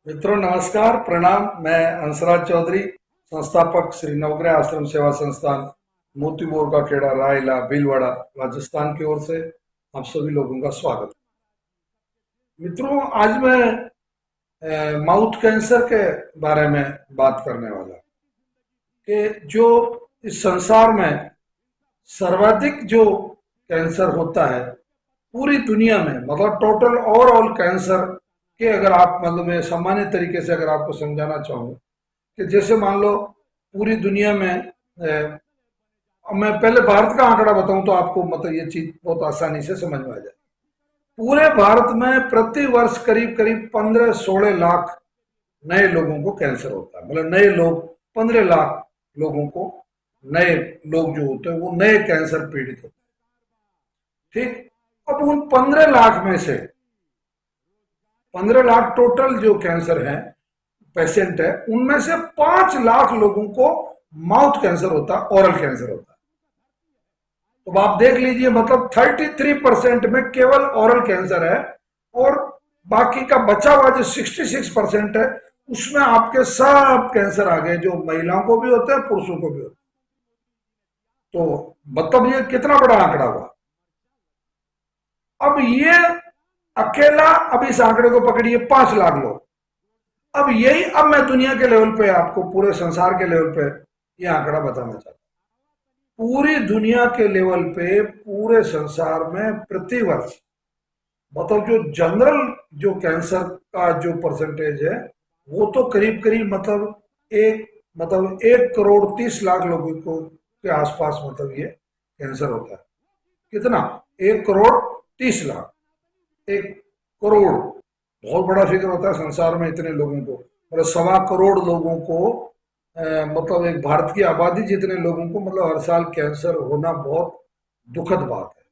मित्रों नमस्कार, प्रणाम। मैं हंसराज चौधरी, संस्थापक श्री नवग्रह आश्रम सेवा संस्थान, मोतीपुर का खेड़ा, रायला, भीलवाड़ा, राजस्थान की ओर से आप सभी लोगों का स्वागत है। मित्रों, आज मैं माउथ कैंसर के बारे में बात करने वाला कि जो इस संसार में सर्वाधिक जो कैंसर होता है पूरी दुनिया में, मतलब टोटल ओवरऑल कैंसर के, अगर आप मतलब मैं सामान्य तरीके से अगर आपको समझाना चाहूँ कि जैसे मान लो पूरी दुनिया में मैं पहले भारत का आंकड़ा बताऊं तो आपको मतलब ये चीज बहुत आसानी से समझ में आ जाए। पूरे भारत में प्रति वर्ष करीब करीब 15-16 लाख नए लोगों को कैंसर होता है। मतलब नए लोग, 15 लाख लोगों को, नए लोग जो होते हैं वो नए कैंसर पीड़ित होते हैं। ठीक। अब उन 15 लाख में से 15 लाख टोटल जो कैंसर है पेशेंट है, उनमें से 5 लाख लोगों को माउथ कैंसर होता है, ओरल कैंसर होता है। तो आप देख लीजिए, मतलब 33% में केवल ओरल कैंसर है, और बाकी का बचा हुआ जो 66% है उसमें आपके सब कैंसर आ गए, जो महिलाओं को भी होते हैं, पुरुषों को भी होते हैं। तो मतलब ये कितना बड़ा आंकड़ा हुआ। अब ये अकेला, अब इस आंकड़े को पकड़िए, 5 लाख लोग। अब यही, अब मैं दुनिया के लेवल पे आपको, पूरे संसार के लेवल पे ये आंकड़ा बताना चाहता हूं। पूरी दुनिया के लेवल पे, पूरे संसार में प्रति वर्ष, मतलब जो जनरल जो कैंसर का जो परसेंटेज है वो तो करीब करीब मतलब 1 करोड़ 30 लाख लोगों को के आसपास मतलब ये कैंसर होता है। कितना? 1 करोड़ 30 लाख। 1 करोड़ बहुत बड़ा फिगर होता है संसार में, इतने लोगों को, मतलब 1.25 करोड़ लोगों को, मतलब एक भारत की आबादी जितने लोगों को मतलब हर साल कैंसर होना बहुत दुखद बात है।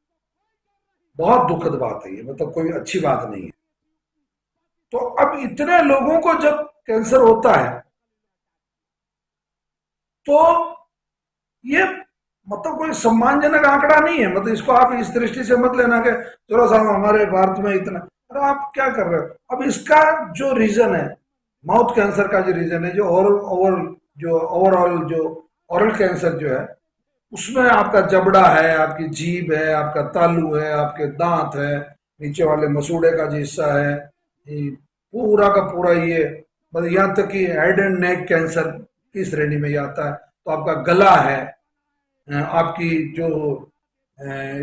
बहुत दुखद बात है ये, मतलब कोई अच्छी बात नहीं है। तो अब इतने लोगों को जब कैंसर होता है तो ये मतलब कोई सम्मानजनक आंकड़ा नहीं है। मतलब इसको आप इस दृष्टि से मत लेना कि चलो साहब हमारे भारत में इतना, अरे आप क्या कर रहे हो। अब इसका जो रीजन है, माउथ कैंसर का जो रीजन है, जो ओवरऑल जो ओरल कैंसर जो है, उसमें आपका जबड़ा है, आपकी जीभ है, आपका तालू है, आपके दांत है, नीचे वाले मसूड़े का जो हिस्सा है, ये पूरा का पूरा ये, मतलब यहाँ तक कि हेड एंड नेक कैंसर की श्रेणी में ये आता है। तो आपका गला है, आपकी जो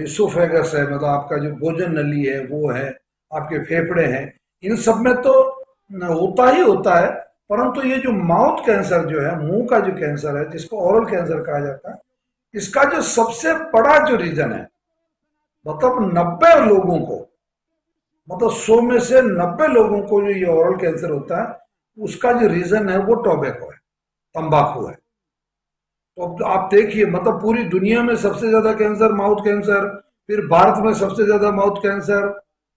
इसोफेगस है, मतलब आपका जो भोजन नली है वो है, आपके फेफड़े हैं, इन सब में तो होता ही होता है। परंतु ये जो माउथ कैंसर जो है, मुंह का जो कैंसर है, जिसको ओरल कैंसर कहा जाता है, इसका जो सबसे बड़ा जो रीजन है, मतलब 90 लोगों को, मतलब 100 में से 90 लोगों को जो ये ओरल कैंसर होता है, उसका जो रीजन है वो टोबैको है, तंबाकू है। तो अब आप देखिए, मतलब पूरी दुनिया में सबसे ज्यादा कैंसर माउथ कैंसर, फिर भारत में सबसे ज्यादा माउथ कैंसर,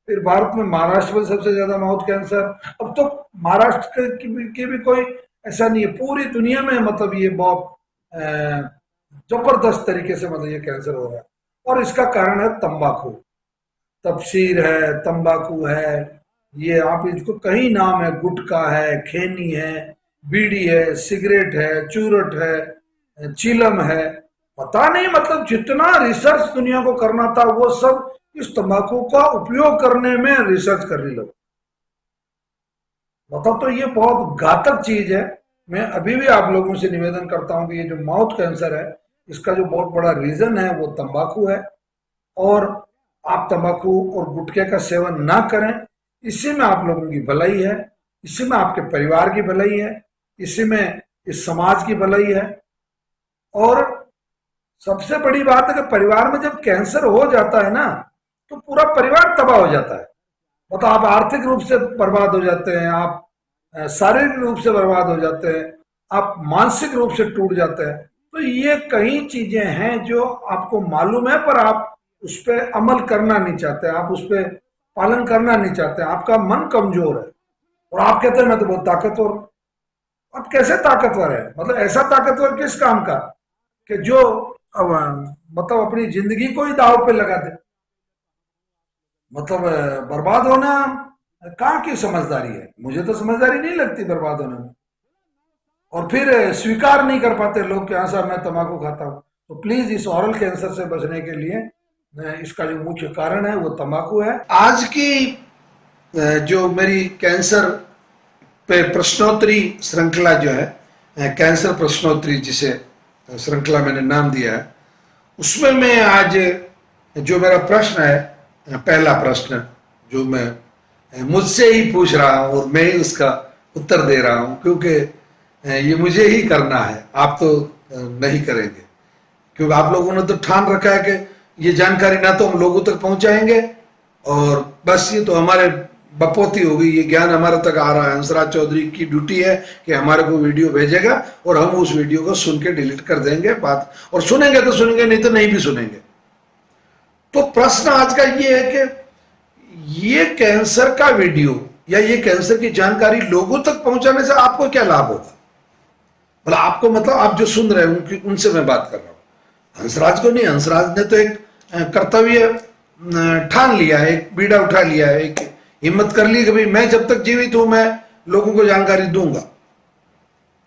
फिर भारत में महाराष्ट्र में सबसे ज्यादा माउथ कैंसर। अब तो महाराष्ट्र की भी कोई ऐसा नहीं है, पूरी दुनिया में मतलब ये बहुत जबरदस्त तरीके से मतलब ये कैंसर हो रहा है। और इसका कारण है तंबाकू। तपसीर है, तंबाकू है, ये आप इसको कहीं नाम है, गुटखा है, खैनी है, बीड़ी है, सिगरेट है, चूरट है, चिलम है, पता नहीं, मतलब जितना रिसर्च दुनिया को करना था वो सब इस तंबाकू का उपयोग करने में रिसर्च करने लगे। मतलब तो ये बहुत घातक चीज है। मैं अभी भी आप लोगों से निवेदन करता हूं कि ये जो माउथ कैंसर है, इसका जो बहुत बड़ा रीजन है वो तंबाकू है। और आप तंबाकू और गुटखे का सेवन ना करें, इसी में आप लोगों की भलाई है, इसी में आपके परिवार की भलाई है, इसी में इस समाज की भलाई है। और सबसे बड़ी बात है कि परिवार में जब कैंसर हो जाता है ना, तो पूरा परिवार तबाह हो जाता है। मतलब आप आर्थिक रूप से बर्बाद हो जाते हैं, आप शारीरिक रूप से बर्बाद हो जाते हैं, आप मानसिक रूप से टूट जाते हैं। तो ये कई चीजें हैं जो आपको मालूम है, पर आप उस पर अमल करना नहीं चाहते, आप उस पर पालन करना नहीं चाहते, आपका मन कमजोर है। और आप कहते हैं मैं तो बहुत ताकतवर। आप कैसे ताकतवर है? मतलब ऐसा ताकतवर किस काम का कि जो अब मतलब अपनी जिंदगी को ही दांव पे लगा दे, मतलब बर्बाद होना कहाँ की समझदारी है? मुझे तो समझदारी नहीं लगती बर्बाद होने में। और फिर स्वीकार नहीं कर पाते लोग कि हाँ साहब मैं तंबाकू खाता हूँ। तो प्लीज इस ऑरल कैंसर से बचने के लिए इसका जो मुख्य कारण है वो तंबाकू है। आज की जो मेरी कैंसर पे प्रश्नोत्तरी श्रृंखला जो है, कैंसर प्रश्नोत्तरी जिसे श्रृंखला मैंने नाम दिया है, उसमें मैं आज जो मेरा प्रश्न है, पहला प्रश्न जो मैं मुझसे ही पूछ रहा हूं और मैं ही उसका उत्तर दे रहा हूं, क्योंकि ये मुझे ही करना है, आप तो नहीं करेंगे। क्योंकि आप लोगों ने तो ठान रखा है कि ये जानकारी ना तो हम लोगों तक पहुंचाएंगे और बस ये तो हमारे बपोती होगी, ये ज्ञान हमारे तक आ रहा है। हंसराज चौधरी की ड्यूटी है कि हमारे को वीडियो भेजेगा और हम उस वीडियो को सुन के डिलीट कर देंगे बात, और सुनेंगे तो सुनेंगे, नहीं तो नहीं भी सुनेंगे। तो प्रश्न आज का ये है कि ये कैंसर का वीडियो या ये कैंसर की जानकारी लोगों तक पहुंचाने से आपको क्या लाभ होगा? मतलब आपको, मतलब आप जो सुन रहे हैं उनसे मैं बात कर रहा हूं, हंसराज को नहीं। हंसराज ने तो एक कर्तव्य ठान लिया है, एक बीड़ा उठा लिया है, एक हिम्मत कर ली कि भाई मैं जब तक जीवित हूं मैं लोगों को जानकारी दूंगा।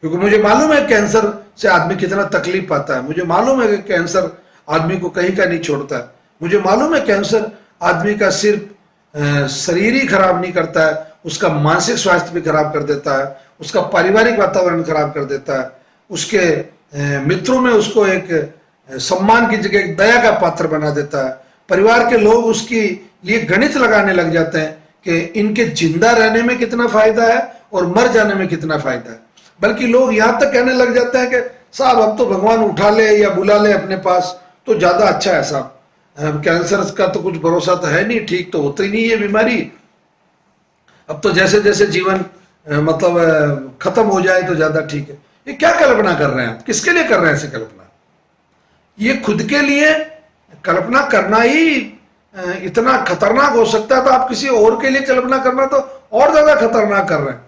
क्योंकि मुझे मालूम है कैंसर से आदमी कितना तकलीफ पाता है, मुझे मालूम है कि कैंसर आदमी को कहीं का नहीं छोड़ता है, मुझे मालूम है कैंसर आदमी का सिर्फ शरीर ही खराब नहीं करता है, उसका मानसिक स्वास्थ्य भी खराब कर देता है, उसका पारिवारिक वातावरण खराब कर देता है, उसके मित्रों में उसको एक सम्मान की जगह एक दया का पात्र बना देता है। परिवार के लोग उसकी लिए गणित लगाने लग जाते हैं कि इनके जिंदा रहने में कितना फायदा है और मर जाने में कितना फायदा है। बल्कि लोग यहां तक कहने लग जाते हैं कि साहब अब तो भगवान उठा ले या बुला ले अपने पास तो ज्यादा अच्छा है साहब, कैंसर का तो कुछ भरोसा तो है नहीं, ठीक तो होती नहीं ये बीमारी, अब तो जैसे जैसे जीवन मतलब खत्म हो जाए तो ज्यादा ठीक है। ये क्या कल्पना कर रहे हैं आप? किसके लिए कर रहे हैं ऐसी कल्पना? ये खुद के लिए कल्पना करना ही इतना खतरनाक हो सकता है, तो आप किसी और के लिए कल्पना करना तो और ज्यादा खतरनाक कर रहे हैं।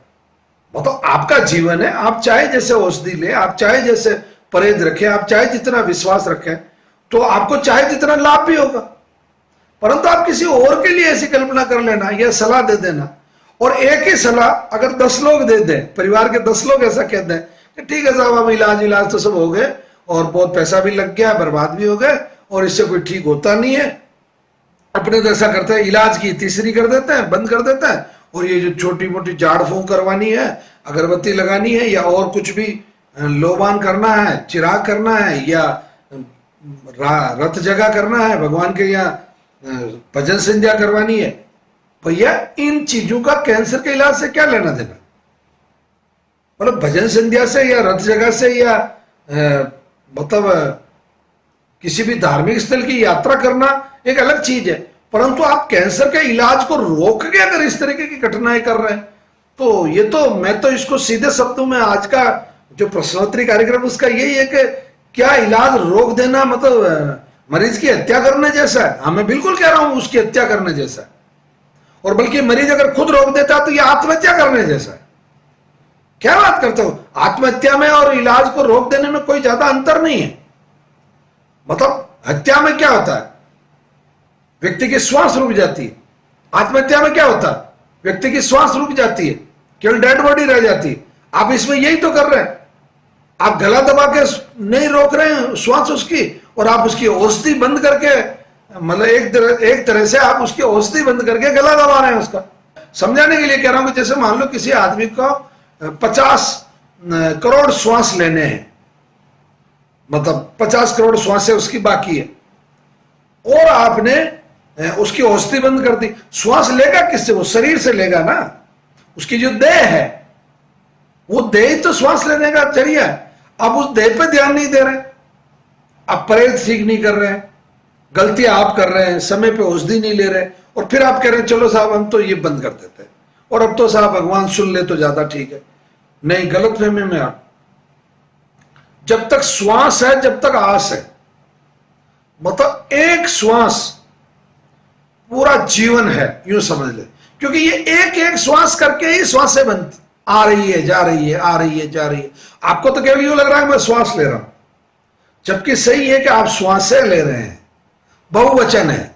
मतलब आपका जीवन है, आप चाहे जैसे औषधि ले, आप चाहे जैसे परहेज रखें, आप चाहे जितना विश्वास रखें, तो आपको चाहे जितना लाभ भी होगा। परंतु आप किसी और के लिए ऐसी कल्पना कर लेना या सलाह दे देना, और एक ही सलाह अगर 10 लोग दे दें, परिवार के 10 लोग ऐसा कह दें कि ठीक है साहब हम इलाज तो सब हो गए और बहुत पैसा भी लग गया, बर्बाद भी हो गए और इससे कोई ठीक होता नहीं है, अपने तो ऐसा करते हैं इलाज की तीसरी कर देते हैं, बंद कर देते हैं, और ये जो छोटी मोटी झाड़ फूंक करवानी है, अगरबत्ती लगानी है या और कुछ भी लोबान करना है, चिराग करना है या रथ जगह करना है, भगवान के यहाँ भजन संध्या करवानी है, भैया इन चीजों का कैंसर के इलाज से क्या लेना देना? मतलब भजन संध्या से या रथ जगह से या मतलब किसी भी धार्मिक स्थल की यात्रा करना एक अलग चीज है, परंतु आप कैंसर के इलाज को रोक के अगर इस तरीके की घटनाएं कर रहे हैं तो ये तो, मैं तो इसको सीधे शब्दों में आज का जो प्रश्नोत्तरी कार्यक्रम उसका यही है कि क्या इलाज रोक देना मतलब मरीज की हत्या करने जैसा है? हाँ मैं बिल्कुल कह रहा हूं उसकी हत्या करने जैसा है, और बल्कि मरीज अगर खुद रोक देता तो ये आत्महत्या करने जैसा है। क्या बात करते हो? आत्महत्या में और इलाज को रोक देने में कोई ज्यादा अंतर नहीं है। मतलब हत्या में क्या होता है? व्यक्ति की श्वास रुक जाती है। आत्महत्या में क्या होता है? व्यक्ति की श्वास रुक जाती है, केवल डेड बॉडी रह जाती है। आप इसमें यही तो कर रहे हैं, आप गला दबा के नहीं रोक रहे हैं श्वास उसकी, और आप उसकी औषधि बंद करके, मतलब एक तरह से आप उसकी औषधि बंद करके गला दबा रहे हैं उसका। समझाने के लिए कह रहा हूं कि जैसे मान लो किसी आदमी को 50 करोड़ श्वास लेने हैं, मतलब 50 करोड़ श्वासें उसकी बाकी है, और आपने उसकी औषधि बंद कर दी। श्वास लेगा किससे? वो शरीर से लेगा ना, उसकी जो देह है वो देह तो श्वास लेने का जरिया है। अब उस देह पे ध्यान नहीं दे रहे, आप परहेज ठीक नहीं कर रहे हैं, गलतियां आप कर रहे हैं, समय पे औषधि नहीं ले रहे, और फिर आप कह रहे हैं चलो साहब हम तो ये बंद कर देते हैं और अब तो साहब भगवान सुन ले तो ज्यादा ठीक है। नहीं, गलत फहमी में आप, जब तक श्वास है जब तक आस है। मतलब एक श्वास पूरा जीवन है यूं समझ ले, क्योंकि ये एक एक श्वास करके ही श्वासें बनती, आ रही है जा रही है, आ रही है जा रही है। आपको तो केवल यूं लग रहा है मैं श्वास ले रहा हूं, जबकि सही है कि आप श्वासें ले रहे हैं, बहुवचन है,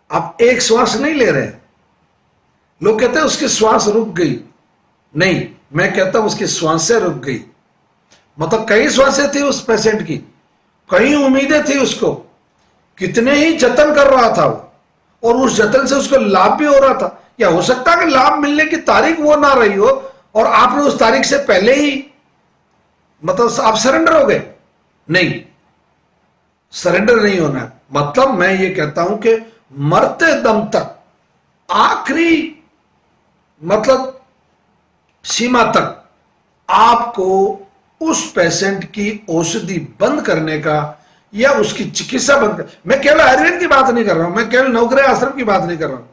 आप एक श्वास नहीं ले रहे हैं। लोग कहते हैं उसकी श्वास रुक गई, नहीं, मैं कहता हूं उसकी श्वासें रुक गई। मतलब कई श्वासें थी उस पेशेंट की, कई उम्मीदें थी उसको, कितने ही जतन कर रहा था वो, और उस जतन से उसको लाभ भी हो रहा था। या हो सकता है कि लाभ मिलने की तारीख वो ना रही हो और आपने उस तारीख से पहले ही मतलब आप सरेंडर हो गए। नहीं, सरेंडर नहीं होना है। मतलब मैं ये कहता हूं कि मरते दम तक, आखिरी मतलब सीमा तक आपको उस पेशेंट की औषधि बंद करने का या उसकी चिकित्सा बंद कर, मैं केवल आयुर्वेद की बात नहीं कर रहा हूं, मैं केवल नवग्रह आश्रम की बात नहीं कर रहा हूं।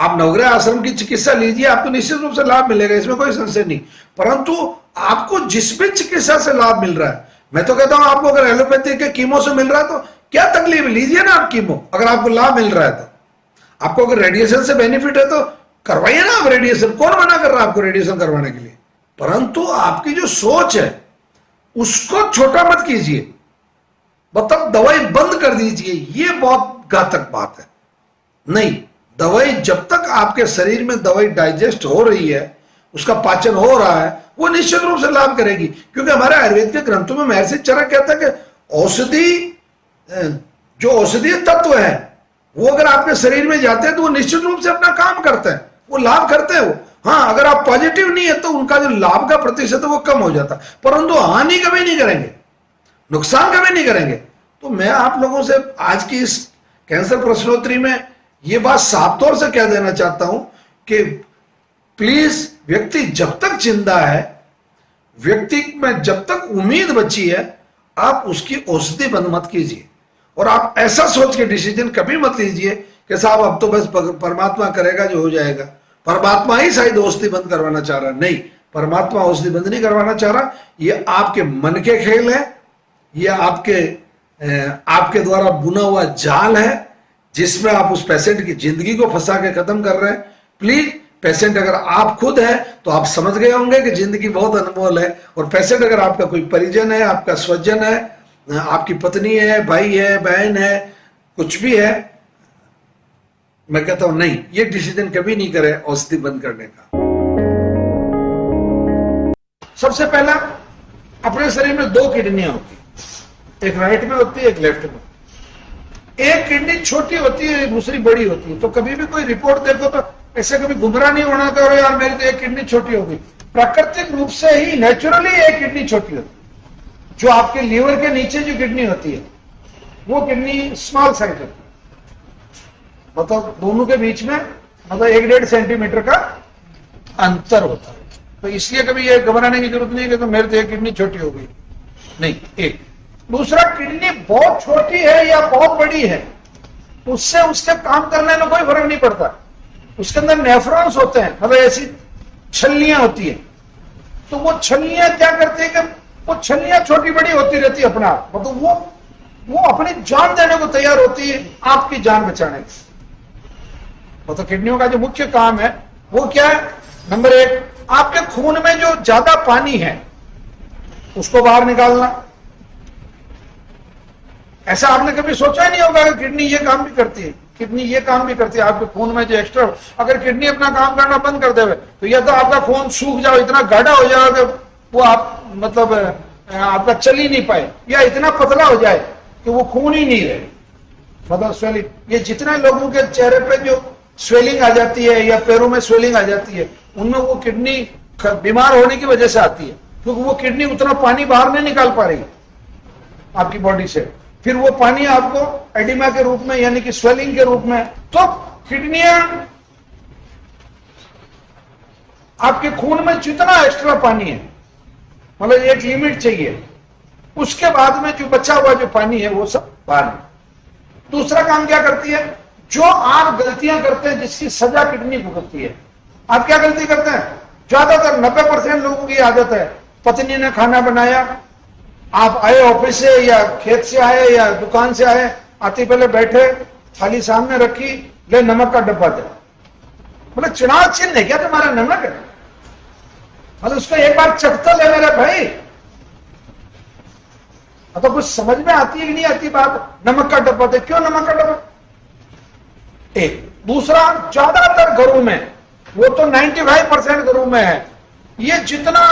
आप नवग्रह आश्रम की चिकित्सा लीजिए, आपको निश्चित रूप से लाभ मिलेगा, इसमें कोई संशय नहीं। परंतु आपको जिस भी चिकित्सा से लाभ मिल रहा है, मैं तो कहता हूं आपको अगर एलोपैथी के कीमो से मिल रहा है तो क्या तकलीफ, लीजिए ना आप कीमो, अगर आपको लाभ मिल रहा है तो। आपको अगर रेडिएशन से बेनिफिट है तो करवाइए ना आप रेडिएशन, कौन मना कर रहा है आपको रेडिएशन करवाने के लिए। परंतु आपकी जो सोच है उसको छोटा मत कीजिए, मतलब दवाई बंद कर दीजिए, ये बहुत घातक बात है। नहीं, दवाई जब तक आपके शरीर में दवाई डाइजेस्ट हो रही है, उसका पाचन हो रहा है, वो निश्चित रूप से लाभ करेगी। क्योंकि हमारे आयुर्वेद के ग्रंथों में महर्षि चरक कहता है कि औषधि, जो औषधीय तत्व है वो अगर आपके शरीर में जाते हैं तो वो निश्चित रूप से अपना काम करते हैं, वो लाभ करते हैं वो। हाँ, अगर आप पॉजिटिव नहीं है तो उनका जो लाभ का प्रतिशत है वो कम हो जाता है, परंतु हानि कभी नहीं करेंगे, नुकसान कभी नहीं करेंगे। तो मैं आप लोगों से आज की इस कैंसर प्रश्नोत्तरी में ये बात साफ तौर से कह देना चाहता हूं कि प्लीज, व्यक्ति जब तक जिंदा है, व्यक्ति में जब तक उम्मीद बची है, आप उसकी औषधि बंद मत कीजिए। और आप ऐसा सोच के डिसीजन कभी मत लीजिए कि साहब अब तो बस परमात्मा करेगा जो हो जाएगा, परमात्मा ही शायद औषधि बंद करवाना चाह रहा। नहीं, परमात्मा औषधि बंद नहीं करवाना चाह रहा, ये आपके मन के खेल है, ये आपके द्वारा बुना हुआ जाल है जिसमें आप उस पेशेंट की जिंदगी को फंसा के खत्म कर रहे हैं। प्लीज, पेशेंट अगर आप खुद है तो आप समझ गए होंगे कि जिंदगी बहुत अनमोल है, और पेशेंट अगर आपका कोई परिजन है, आपका स्वजन है, आपकी पत्नी है, भाई है, बहन है, कुछ भी है, मैं कहता हूं नहीं, ये डिसीजन कभी नहीं करे औषधि बंद करने का। सबसे पहला, अपने शरीर में दो किडनियां होती, एक राइट में होती है, एक लेफ्ट में। एक किडनी छोटी होती है, दूसरी बड़ी होती है। तो कभी भी कोई रिपोर्ट देखो तो ऐसे कभी गुमराह नहीं होना कि अरे यार मेरी तो एक किडनी छोटी हो गई। प्राकृतिक रूप से ही नेचुरली एक किडनी छोटी होती है। जो आपके लीवर के नीचे जो किडनी होती है वो किडनी स्मॉल साइज होती है, मतलब दोनों के बीच में मतलब 1-1.5 सेंटीमीटर का अंतर होता है। तो इसलिए कभी ये घबराने की जरूरत नहीं है कि तो मेरे तो एक किडनी छोटी हो गई, नहीं। एक दूसरा, किडनी बहुत छोटी है या बहुत बड़ी है, उससे उसके काम करने में कोई फर्क नहीं पड़ता। उसके अंदर नेफ्रॉन्स होते हैं, मतलब ऐसी छल्लियां होती है। तो वो छल्लियां क्या करती है कि वो छल्लियां छोटी बड़ी होती रहती है अपना आप, मतलब वो अपनी जान देने को तैयार होती है आपकी जान बचाने की। मतलब किडनियों का जो मुख्य काम है वो क्या है? नंबर 1, आपके खून में जो ज्यादा पानी है उसको बाहर निकालना। ऐसा आपने कभी सोचा ही नहीं होगा कि किडनी ये काम भी करती है, किडनी ये काम भी करती है। आपके खून में जो एक्स्ट्रा, अगर किडनी अपना काम करना बंद कर देवे तो या तो आपका खून सूख जाओ, इतना गाढ़ा हो जाएगा वो आप मतलब आपका चल ही नहीं पाए, या इतना पतला हो जाए कि वो खून ही नहीं रहे, मतलब स्वेलिंग। ये जितने लोगों के चेहरे पे जो स्वेलिंग आ जाती है या पैरों में स्वेलिंग आ जाती है, उनमें वो किडनी बीमार होने की वजह से आती है, क्योंकि वो किडनी उतना पानी बाहर नहीं निकाल पा रही आपकी बॉडी से। फिर वो पानी आपको एडिमा के रूप में यानी कि स्वेलिंग के रूप में। तो किडनियां आपके खून में जितना एक्स्ट्रा पानी है, मतलब एक लिमिट चाहिए, उसके बाद में जो बचा हुआ जो पानी है वो सब बाहर। दूसरा काम क्या करती है? जो आप गलतियां करते हैं जिसकी सजा किडनी भुगतती है। आप क्या गलती करते हैं? ज्यादातर 90% लोगों की आदत है, पत्नी ने खाना बनाया, आप आए ऑफिस से या खेत से आए या दुकान से आए, आते पहले बैठे, थाली सामने रखी, ले नमक का डब्बा दे। मतलब चुनाव चिन्ह है क्या तुम्हारा नमक है? मतलब उसको एक बार चखता ले मेरे भाई। तो कुछ समझ में आती है कि नहीं आती बात? नमक का डब्बा दे, क्यों नमक का डब्बा? एक। दूसरा, ज्यादातर घरों में वो तो 95% घरों में है। ये जितना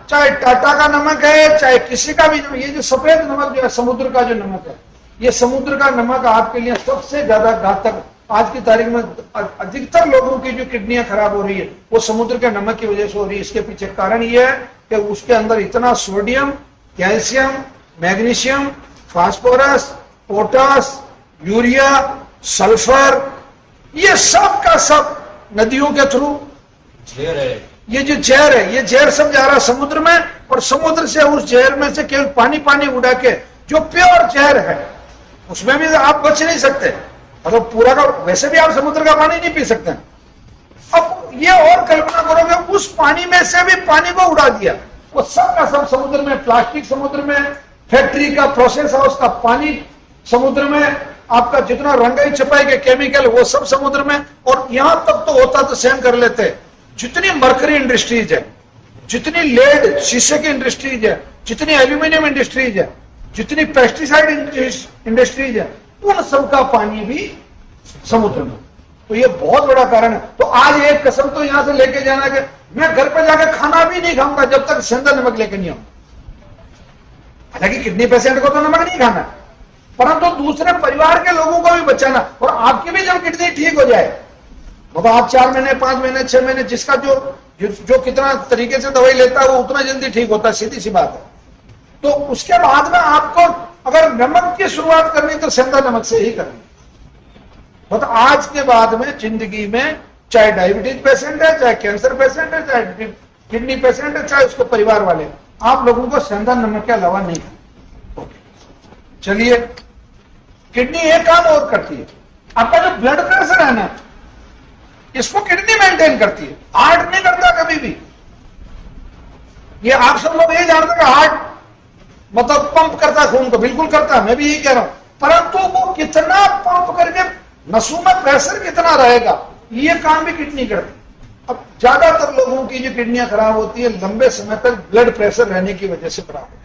चाहे टाटा का नमक है चाहे किसी का भी, ये जो सफेद नमक जो है समुद्र का जो नमक है, ये समुद्र का नमक आपके लिए सबसे ज्यादा घातक। आज की तारीख में अधिकतर लोगों की जो किडनियां खराब हो रही है वो समुद्र के नमक की वजह से हो रही है। इसके पीछे कारण ये है कि उसके अंदर इतना sodium, calcium, magnesium, phosphorus, potash, urea, sulphur, ये सब का सब नदियों के थ्रू जहर है। ये जो जहर है, ये जहर सब जा रहा है समुद्र में, और समुद्र से उस जहर में से केवल पानी पानी उड़ा के जो प्योर जहर है उसमें भी आप बच नहीं सकते। मतलब पूरा का वैसे भी आप समुद्र का पानी नहीं पी सकते। अब ये और कल्पना करोगे, उस पानी में से भी पानी को उड़ा दिया, वो सब का सब समुद्र में, प्लास्टिक समुद्र में, फैक्ट्री का, प्रोसेस हाउस का पानी समुद्र में, आपका जितना रंगाई छपाई के केमिकल वो सब समुद्र में। और यहां तक तो होता तो सहन कर लेते, जितनी मरकरी इंडस्ट्रीज है, जितनी लेड शीशे की इंडस्ट्रीज है, जितनी एल्यूमिनियम इंडस्ट्रीज है, जितनी पेस्टिसाइड इंडस्ट्रीज है, उन सबका पानी भी समुद्र में। तो ये बहुत बड़ा कारण है। तो आज एक कसम तो यहां से लेके जाना कि मैं घर पे जाकर खाना भी नहीं खाऊंगा जब तक सेंधा नमक लेके नहीं आऊंगा। हालांकि किडनी पेशेंट को तो नमक नहीं खाना, परंतु दूसरे परिवार के लोगों को भी बचाना। और आपकी भी जब किडनी ठीक हो जाए, मतलब आप 4 महीने, 5 महीने, 6 महीने, जिसका जो कितना तरीके से दवाई लेता है वो उतना जल्दी ठीक होता है, सीधी सी बात है। तो उसके बाद में आपको अगर नमक की शुरुआत करनी तो सेंधा नमक से ही करनी। मतलब आज के बाद में जिंदगी में चाहे डायबिटीज पेशेंट है, चाहे कैंसर पेशेंट है, चाहे किडनी पेशेंट है, चाहे उसके परिवार वाले, आप लोगों को सेंधा नमक के अलावा नहीं खाना। चलिए, किडनी एक काम और करती है, आपका जो ब्लड प्रेशर है ना, इसको किडनी मेंटेन करती है, हार्ट नहीं करता कभी भी। ये आप सब लोग ये जानते हैं हार्ट मतलब पंप करता है खून को, बिल्कुल करता है, मैं भी यही कह रहा हूं, परंतु वो कितना पंप करके नसों में प्रेशर कितना रहेगा, ये काम भी किडनी करती है। अब ज्यादातर लोगों की जो किडनियां खराब होती है लंबे समय तक ब्लड प्रेशर रहने की वजह से खराब होती है,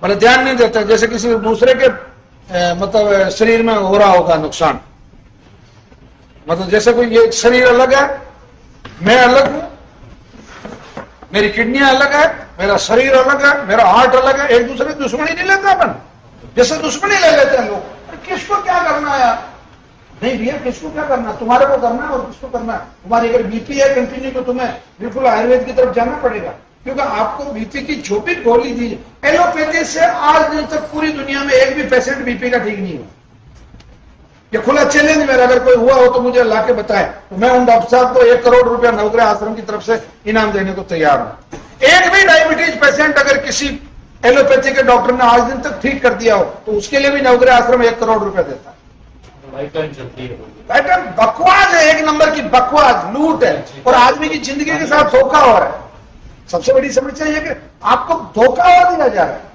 मतलब ध्यान नहीं देते, जैसे किसी दूसरे के मतलब शरीर में हो रहा होगा नुकसान। मतलब जैसे कोई ये शरीर अलग है, मैं अलग हूं, मेरी किडनियां अलग है, मेरा शरीर अलग है, मेरा हार्ट अलग है, एक दूसरे की दुश्मनी नहीं लेते अपन, जैसे दुश्मनी ले लेते हैं लोग। किसको क्या करना है? नहीं भैया, किसको क्या करना, तुम्हारे को करना है और किसको करना है। तुम्हारी अगर बीपी है कंटिन्यू तो तुम्हें बिल्कुल आयुर्वेद की तरफ जाना पड़ेगा, क्योंकि आपको बीपी की जो भी गोली दी, एलोपैथी से आज दिन तक पूरी दुनिया में एक भी पेशेंट बीपी का ठीक नहीं हुआ। ये खुला चैलेंज मेरा, अगर कोई हुआ हो तो मुझे ला के बताए, तो मैं उन डॉक्टर साहब को 1 करोड़ रुपया नवग्रह आश्रम की तरफ से इनाम देने को तैयार हूं। एक भी डायबिटीज पेशेंट अगर किसी एलोपैथी के डॉक्टर ने आज दिन तक ठीक कर दिया हो तो उसके लिए भी नवग्रह आश्रम 1 करोड़ रुपया देता है। बकवास है, एक नंबर की बकवास, लूट है, और आदमी की जिंदगी के साथ धोखा हो रहा है। सबसे बड़ी समस्या यह कि आपको धोखा और दिया जा रहा है।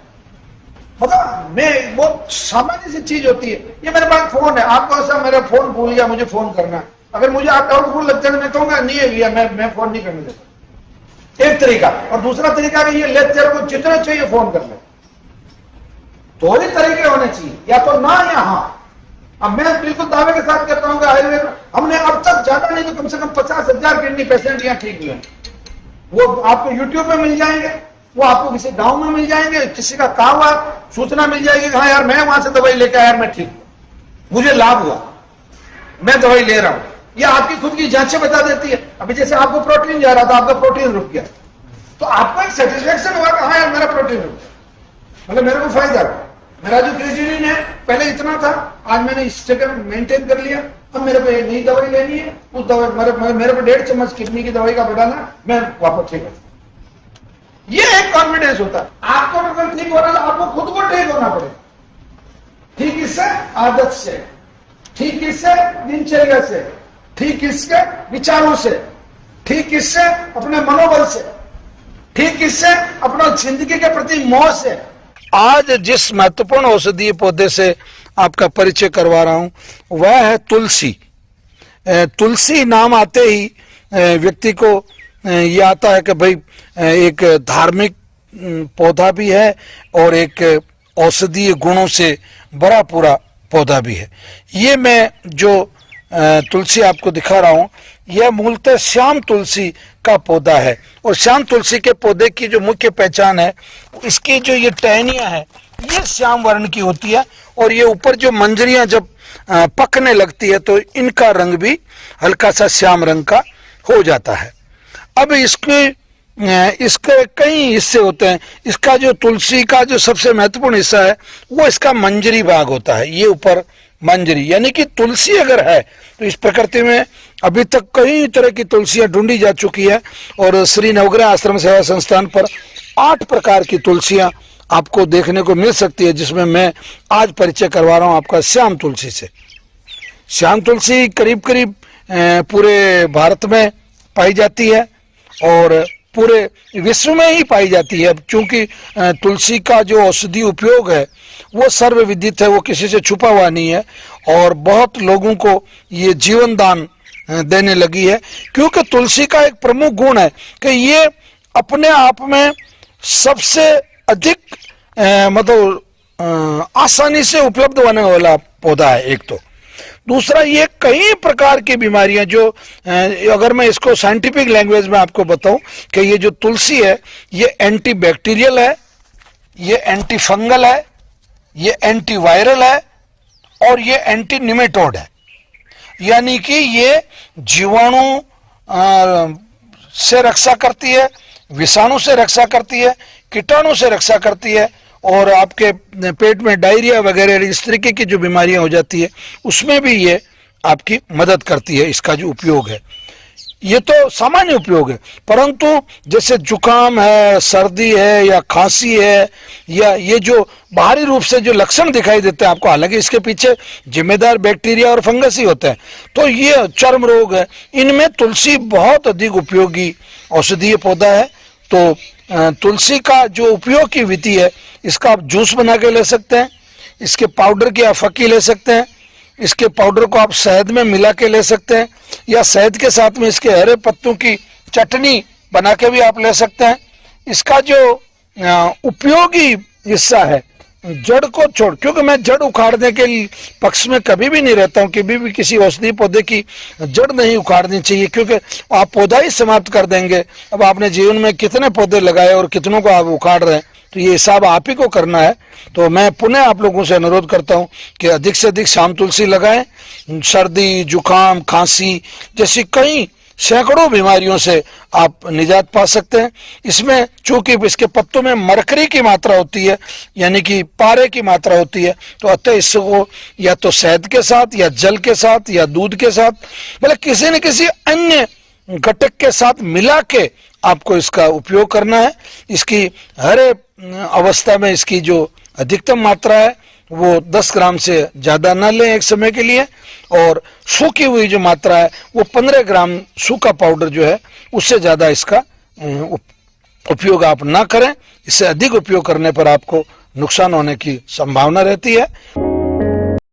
मतलब मैं वो सामान्य सी चीज होती है, ये मेरे पास फोन है, आपको ऐसा मेरा फोन भूल गया, मुझे फोन करना है, अगर मुझे आप डाउटफुल लगते हैं मैं कहूंगा नहीं है भैया, मैं फोन नहीं करने देता, एक तरीका। और दूसरा तरीका कि ये लेक्चर को जितना चाहिए फोन कर ले, दो ही तरीके होने चाहिए, या तो ना या हाँ। अब मैं बिल्कुल दावे के साथ कहता हूं कि आयुर्वेद हमने अब तक ज्यादा नहीं तो कम से कम 50,000 किडनी पेशेंट यहाँ ठीक हुए। वो आपको यूट्यूब पे मिल जाएंगे, वो आपको किसी गांव में मिल जाएंगे, किसी का कहा हुआ सूचना मिल जाएगी, हाँ यार मैं वहां से दवाई लेकर आया, मैं ठीक हूं, मुझे लाभ हुआ, मैं दवाई ले रहा हूं। ये आपकी खुद की जांचें बता देती है। अभी जैसे आपको प्रोटीन जा रहा था, आपका प्रोटीन रुक गया, तो आपको एक सेटिस्फेक्शन हुआ कि हाँ यार मेरा प्रोटीन रुक गया, मतलब मेरे को फायदा हुआ। मेरा जो क्रिएटिनिन है पहले इतना था, आज मैंने इस जगह मेंटेन कर लिया, अब मेरे को एक नई दवाई लेनी है, उस दवाई मेरे को 1.5 चम्मच किडनी की दवाई का बढ़ाना, मैं वापस ठीक हूं। ये एक कॉन्फिडेंस होता है। आपको अगर ठीक हो रहा है तो आपको खुद को ठीक होना पड़ेगा। ठीक इससे आदत से, ठीक इससे दिनचर्या से, ठीक इसके विचारों से, ठीक इससे अपने मनोबल से, ठीक इससे अपना जिंदगी के प्रति मोह से। आज जिस महत्वपूर्ण औषधीय पौधे से आपका परिचय करवा रहा हूं वह है तुलसी। तुलसी नाम आते ही व्यक्ति को ये आता है कि भाई एक धार्मिक पौधा भी है और एक औषधीय गुणों से बड़ा पूरा पौधा भी है। ये मैं जो तुलसी आपको दिखा रहा हूँ, यह मूलतः श्याम तुलसी का पौधा है। और श्याम तुलसी के पौधे की जो मुख्य पहचान है, इसकी जो ये टहनियां है ये श्याम वर्ण की होती है, और ये ऊपर जो मंजरियां जब पकने लगती है तो इनका रंग भी हल्का सा श्याम रंग का हो जाता है। अब इसके कई हिस्से होते हैं। इसका जो तुलसी का जो सबसे महत्वपूर्ण हिस्सा है वो इसका मंजरी भाग होता है। ये ऊपर मंजरी, यानी कि तुलसी अगर है तो इस प्रकृति में अभी तक कई तरह की तुलसियां ढूंढी जा चुकी है, और श्री नवग्रह आश्रम सेवा संस्थान पर 8 प्रकार की तुलसियां आपको देखने को मिल सकती है, जिसमें मैं आज परिचय करवा रहा हूं आपका श्याम तुलसी से। श्याम तुलसी करीब करीब पूरे भारत में पाई जाती है और पूरे विश्व में ही पाई जाती है, क्योंकि तुलसी का जो औषधि उपयोग है वो सर्वविदित है, वो किसी से छुपा हुआ नहीं है, और बहुत लोगों को ये जीवन दान देने लगी है। क्योंकि तुलसी का एक प्रमुख गुण है कि ये अपने आप में सबसे अधिक आसानी से उपलब्ध होने वाला पौधा है एक तो। दूसरा, ये कई प्रकार की बीमारियां जो अगर मैं इसको साइंटिफिक लैंग्वेज में आपको बताऊं कि ये जो तुलसी है ये एंटी बैक्टीरियल है, ये एंटी फंगल है, ये एंटी वायरल है, और ये एंटी निमेटोड है। यानी कि ये जीवाणु से रक्षा करती है, विषाणु से रक्षा करती है, कीटाणु से रक्षा करती है, और आपके पेट में डायरिया वगैरह इस तरीके की जो बीमारियां हो जाती है उसमें भी ये आपकी मदद करती है। इसका जो उपयोग है ये तो सामान्य उपयोग है, परंतु जैसे जुकाम है, सर्दी है या खांसी है, या ये जो बाहरी रूप से जो लक्षण दिखाई देते हैं आपको, हालांकि इसके पीछे जिम्मेदार बैक्टीरिया और फंगस ही होते हैं, तो ये चर्म रोग है, इनमें तुलसी बहुत अधिक उपयोगी औषधीय पौधा है। तो तुलसी का जो उपयोग की विधि है, इसका आप जूस बना के ले सकते हैं, इसके पाउडर की आप फक्की ले सकते हैं, इसके पाउडर को आप शहद में मिला के ले सकते हैं, या शहद के साथ में इसके हरे पत्तों की चटनी बना के भी आप ले सकते हैं। इसका जो उपयोगी हिस्सा है, जड़ को छोड़, क्योंकि मैं जड़ उखाड़ने के पक्ष में कभी भी नहीं रहता हूं, कभी भी किसी औषधि पौधे की जड़ नहीं उखाड़नी चाहिए, क्योंकि आप पौधा ही समाप्त कर देंगे। अब आपने जीवन में कितने पौधे लगाए और कितनों को आप उखाड़ रहे हैं, तो ये हिसाब आप ही को करना है। तो मैं पुनः आप लोगों से अनुरोध करता हूं कि अधिक से अधिक श्याम तुलसी लगाएं। सर्दी, जुकाम, खांसी जैसी कई सैकड़ों बीमारियों से आप निजात पा सकते हैं। इसमें चूंकि इसके पत्तों में मरकरी की मात्रा होती है, यानी कि पारे की मात्रा होती है, तो अतः इसको या तो शहद के साथ या जल के साथ या दूध के साथ, मतलब किसी न किसी अन्य घटक के साथ मिला के आपको इसका उपयोग करना है। इसकी हर अवस्था में इसकी जो अधिकतम मात्रा है वो 10 ग्राम से ज्यादा ना लें एक समय के लिए, और सूखी हुई जो मात्रा है वो 15 ग्राम सूखा पाउडर जो है उससे ज्यादा इसका उपयोग आप ना करें। इससे अधिक उपयोग करने पर आपको नुकसान होने की संभावना रहती है।